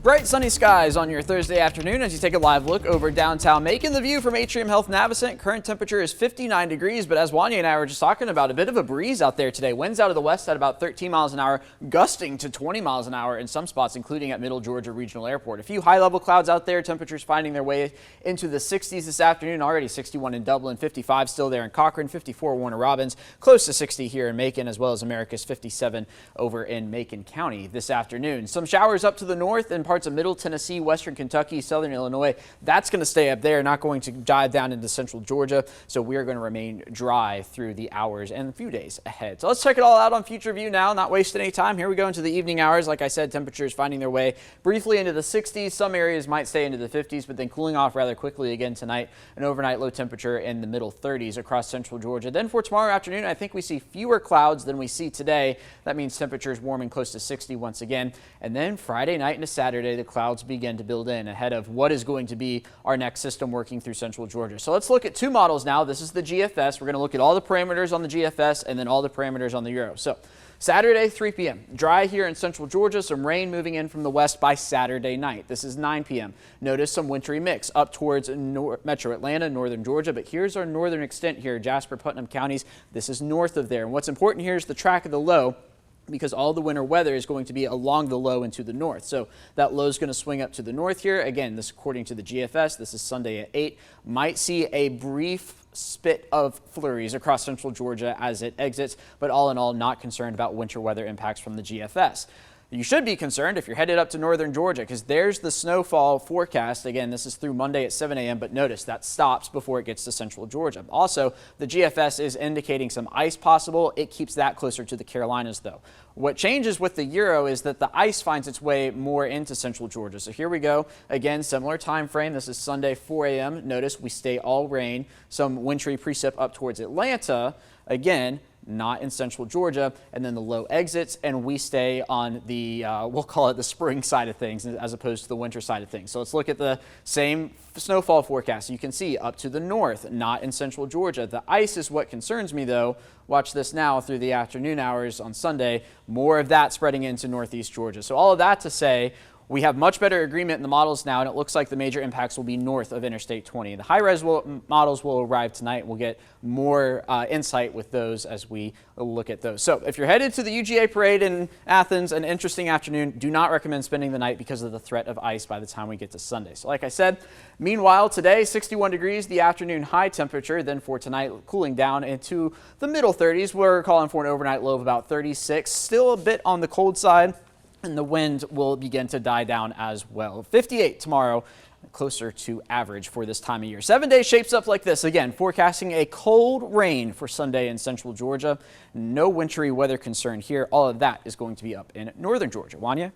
Bright sunny skies on your Thursday afternoon as you take a live look over downtown Macon. The view from Atrium Health Navicent. Current temperature is 59 degrees, but as Wanya and I were just talking about, a bit of a breeze out there today. Winds out of the west at about 13 miles an hour, gusting to 20 miles an hour in some spots, including at Middle Georgia Regional Airport. A few high-level clouds out there. Temperatures finding their way into the 60s this afternoon. Already 61 in Dublin, 55 still there in Cochrane, 54 Warner Robins, close to 60 here in Macon, as well as America's 57 over in Macon County this afternoon. Some showers up to the north in parts of Middle Tennessee, Western Kentucky, Southern Illinois. That's going to stay up there, not going to dive down into central Georgia. So we are going to remain dry through the hours and a few days ahead. So let's check it all out on Future View now, not wasting any time. Here we go into the evening hours. Like I said, temperatures finding their way briefly into the 60s. Some areas might stay into the 50s, but then cooling off rather quickly again tonight. An overnight low temperature in the middle 30s across central Georgia. Then for tomorrow afternoon, I think we see fewer clouds than we see today. That means temperatures warming close to 60 once again. And then Friday night into Saturday, the clouds begin to build in ahead of what is going to be our next system working through central Georgia. So let's look at two models now. This is the GFS. We're going to look at all the parameters on the GFS and then all the parameters on the Euro. So Saturday, 3 p.m. Dry here in central Georgia. Some rain moving in from the west by Saturday night. This is 9 p.m. Notice some wintry mix up towards Metro Atlanta, northern Georgia. But here's our northern extent here, Jasper, Putnam counties. This is north of there. And what's important here is the track of the low, because all the winter weather is going to be along the low and to the north. So that low is going to swing up to the north here. Again, this according to the GFS, this is Sunday at 8. Might see a brief spit of flurries across central Georgia as it exits, but all in all, not concerned about winter weather impacts from the GFS. You should be concerned if you're headed up to northern Georgia, because there's the snowfall forecast. Again, this is through Monday at 7 a.m., but notice that stops before it gets to central Georgia. Also, the GFS is indicating some ice possible. It keeps that closer to the Carolinas, though. What changes with the Euro is that the ice finds its way more into central Georgia. So here we go. Again, similar time frame. This is Sunday, 4 a.m. Notice we stay all rain. Some wintry precip up towards Atlanta. Again, not in central Georgia, and then the low exits, and we stay on the, we'll call it the spring side of things as opposed to the winter side of things. So let's look at the same snowfall forecast. You can see up to the north, not in central Georgia. The ice is what concerns me, though. Watch this now through the afternoon hours on Sunday. More of that spreading into northeast Georgia. So all of that to say, we have much better agreement in the models now, and it looks like the major impacts will be north of Interstate 20. The high-res models will arrive tonight. We'll get more insight with those as we look at those. So if you're headed to the UGA parade in Athens, an interesting afternoon, do not recommend spending the night because of the threat of ice by the time we get to Sunday. So like I said, meanwhile, today, 61 degrees, the afternoon high temperature. Then for tonight, cooling down into the middle 30s. We're calling for an overnight low of about 36. Still a bit on the cold side, and the wind will begin to die down as well. 58 tomorrow, closer to average for this time of year. 7 days shapes up like this. Again, forecasting a cold rain for Sunday in central Georgia. No wintry weather concern here. All of that is going to be up in northern Georgia. Wanya?